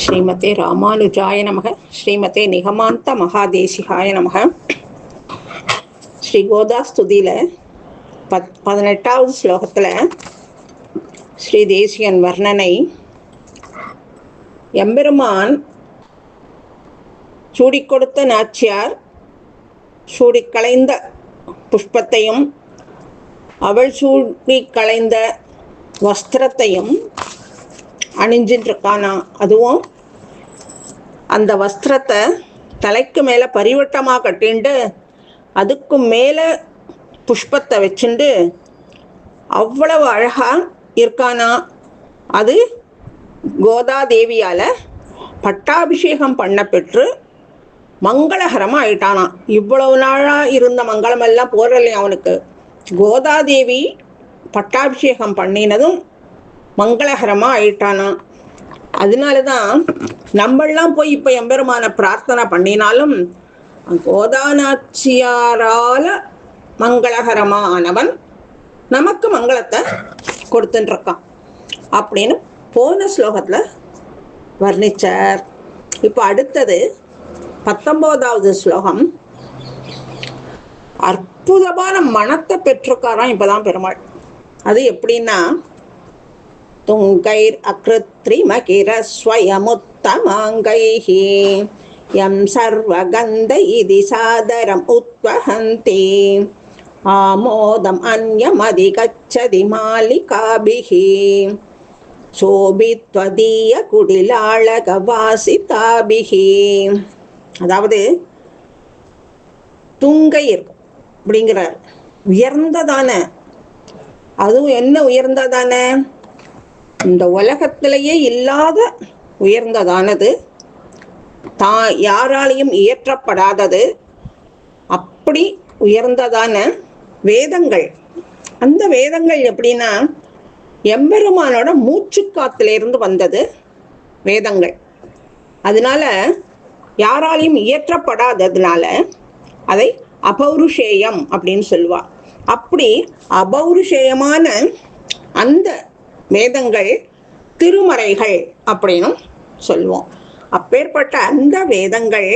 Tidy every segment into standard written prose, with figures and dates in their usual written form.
ஸ்ரீமதே ராமானுஜாய நமக. ஸ்ரீமதே நிகமாந்த மகாதேசிகாய நமக. ஸ்ரீ கோதாஸ்துதியில 18வது ஸ்லோகத்தில் ஸ்ரீ தேசிகன் வர்ணனை. எம்பெருமான் சூடிக்கொடுத்த நாச்சியார் சூடிக்களைந்த புஷ்பத்தையும் அவள் சூடிக்களைந்த வஸ்திரத்தையும் அணிஞ்சின்றிருக்கானா. அதுவும் அந்த வஸ்திரத்தை தலைக்கு மேலே பரிவட்டமாக கட்டிண்டு அதுக்கு மேலே புஷ்பத்தை வச்சுண்டு அவ்வளவு அழகாக இருக்கானா. அது கோதாதேவியால் பட்டாபிஷேகம் பண்ண பெற்று மங்களகரமாக ஆயிட்டானா. இவ்வளவு நாளாக இருந்த மங்களமெல்லாம் போறலையும் அவனுக்கு. கோதாதேவி பட்டாபிஷேகம் பண்ணினதும் மங்களகரமாக ஆயிட்டானா. அதனால தான் நம்மளாம் போய் இப்போ எம்பெருமான பிரார்த்தனை பண்ணினாலும் கோதாநாச்சியாரால் மங்களகரமானவன் நமக்கு மங்களத்தை கொடுத்துட்டுருக்கான் அப்படின்னு போன ஸ்லோகத்தில் வர்ணிச்சார். இப்போ அடுத்தது 19வது ஸ்லோகம். அற்புதமான மனத்தை பெற்றிருக்காராம் இப்போதான் பெருமாள். அது எப்படின்னா, துங்கைர் அக்ருத்ரிமகிரஸ்வயமுத்தமாங்கைஹி யம் சர்வகந்தைதி சாதரம் உத்வஹந்தி ஆமோதம் அன்யமதிகச்சதி மாலிகாபிஹி சோபித்வதீய குடிலாளகவாசிதாபிஹி. அதாவது துங்கைர் அப்படிங்கிறார், உயர்ந்ததான, அதுவும் என்ன உயர்ந்ததான, இந்த உலகத்திலேயே இல்லாத உயர்ந்ததானது, யாராலையும் இயற்றப்படாதது, அப்படி உயர்ந்ததான வேதங்கள். அந்த வேதங்கள் எப்படின்னா எம்பெருமானோட மூச்சுக்காத்திலிருந்து வந்தது வேதங்கள். அதனால யாராலையும் இயற்றப்படாததுனால அதை அபௌருஷேயம் அப்படின்னு சொல்லுவா. அப்படி அபௌருஷேயமான அந்த வேதங்கள் திருமறைகள் அப்படின்னும் சொல்லுவோம். அப்பேற்பட்ட அந்த வேதங்கள்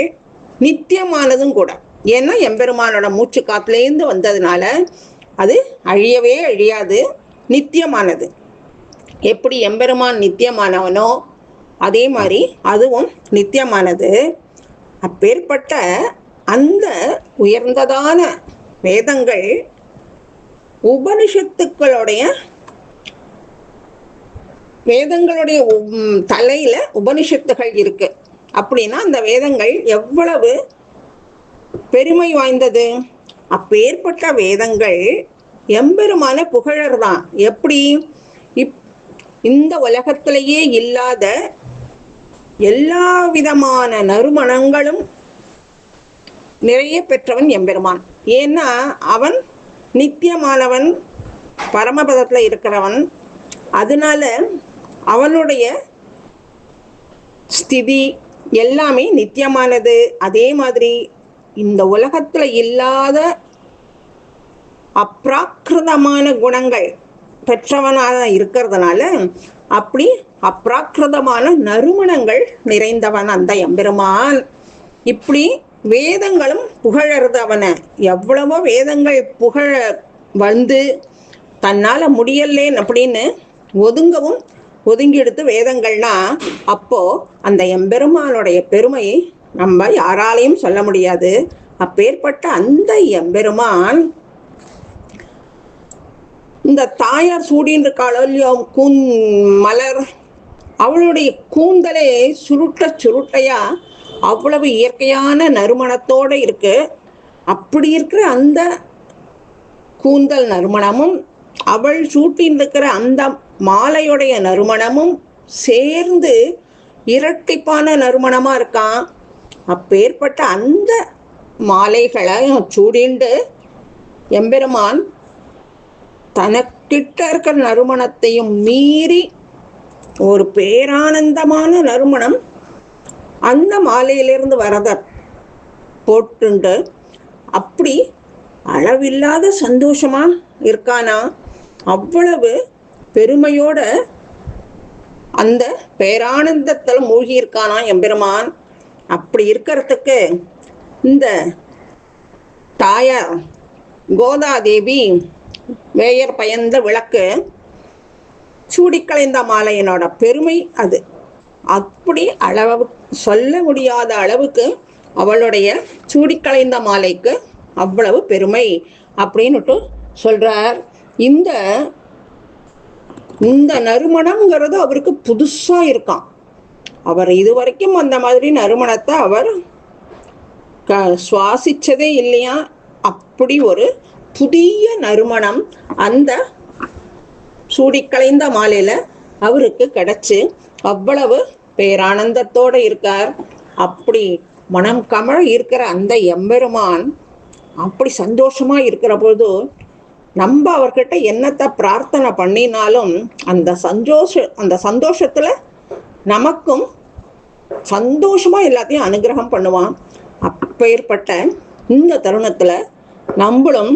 நித்தியமானதும் கூட. ஏன்னா எம்பெருமானோட மூச்சு காத்துலேருந்து வந்ததுனால அது அழியவே அழியாது, நித்தியமானது. எப்படி எம்பெருமான் நித்தியமானவனோ அதே மாதிரி அதுவும் நித்தியமானது. அப்பேற்பட்ட அந்த உயர்ந்ததான வேதங்கள் உபனிஷத்துக்களுடைய வேதங்களுடைய தலையில உபனிஷத்துகள் இருக்கு. அப்படின்னா அந்த வேதங்கள் எவ்வளவு பெருமை வாய்ந்தது. அப்பேற்பட்ட வேதங்கள் எம்பெருமான புகழர்தான். எப்படி இந்த உலகத்திலேயே இல்லாத எல்லா விதமான நறுமணங்களும் நிறைய பெற்றவன் எம்பெருமான். ஏன்னா அவன் நித்தியமானவன், பரமபதத்துல இருக்கிறவன். அதனால அவனுடைய ஸ்திதி எல்லாமே நித்தியமானது. அதே மாதிரி இந்த உலகத்துல இல்லாத அப்ராக்கிருதமான குணங்கள் பெற்றவனாக இருக்கிறதுனால அப்படி அப்ராக்கிருதமான நறுமணங்கள் நிறைந்தவன் அந்த எம்பெருமான். இப்படி வேதங்களும் புகழறது அவனை. எவ்வளவோ வேதங்கள் புகழ வந்து தன்னால முடியலேன் அப்படின்னு ஒதுங்கவும் ஒதுங்கி எடுத்து வேதங்கள்னா அப்போ அந்த எம்பெருமானுடைய பெருமையை நம்ம யாராலையும் சொல்ல முடியாது. அப்பேற்பட்ட அந்த எம்பெருமான் இந்த தாயார் சூடின்னு இருக்காளோ இல்லையோ மலர், அவளுடைய கூந்தலே சுருட்டையா அவ்வளவு இயற்கையான நறுமணத்தோட இருக்கு. அப்படி இருக்கிற அந்த கூந்தல் நறுமணமும் அவள் சூட்டின்னு இருக்கிற அந்த மாலையுடைய நறுமணமும் சேர்ந்து இரட்டிப்பான நறுமணமா இருக்கான். அப்பேற்பட்ட அந்த மாலைகளை சூடிண்டு எம்பெருமான் தனக்கிட்ட இருக்கிற நறுமணத்தையும் மீறி ஒரு பேரானந்தமான நறுமணம் அந்த மாலையிலிருந்து வரத போட்டுண்டு அப்படி அளவில்லாத சந்தோஷமா இருக்கானா. அவ்வளவு பெருமையோட அந்த பேரானந்தத்தில் மூழ்கி இருக்கானா எம்பெருமான். அப்படி இருக்கிறதுக்கு இந்த தாயார் கோதாதேவி வேயர் பயந்த விளக்கு சூடிக்கலைந்த மாலையினோட பெருமை அது. அப்படி அளவு சொல்ல முடியாத அளவுக்கு அவளுடைய சூடிக்கலைந்த மாலைக்கு அவ்வளவு பெருமை அப்படின்னுட்டு சொல்றார். இந்த இந்த நறுமணம்ங்கிறது அவருக்கு புதுசா இருக்கான். அவர் இதுவரைக்கும் அந்த மாதிரி நறுமணத்தை அவர் சுவாசிச்சதே இல்லையா. அப்படி ஒரு புதிய நறுமணம் அந்த சூடிக்கலைந்த மாலையில அவருக்கு கிடைச்சு அவ்வளவு பேரானந்தத்தோட இருக்கார். அப்படி மனம் கமழ இருக்கிற அந்த எம்பெருமான் அப்படி சந்தோஷமா இருக்கிற போது நம்ம அவர்கிட்ட என்னத்தை பிரார்த்தனை பண்ணினாலும் அந்த சந்தோஷத்துல நமக்கும் சந்தோஷமா எல்லாத்தையும் அனுகிரகம் பண்ணுவான். அப்பேற்பட்ட இந்த தருணத்துல நம்மளும்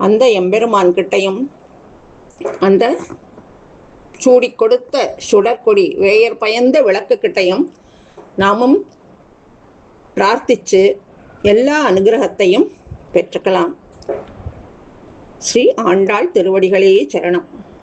அந்த எம்பெருமான் கிட்டையும் அந்த சூடி கொடுத்த சுடற்கொடி வேயர் பயந்த விளக்கு கிட்டையும் நாமும் பிரார்த்திச்சு எல்லா அனுகிரகத்தையும் பெற்றுக்கலாம். ஸ்ரீ ஆண்டாள் திருவடிகளே சரணம்.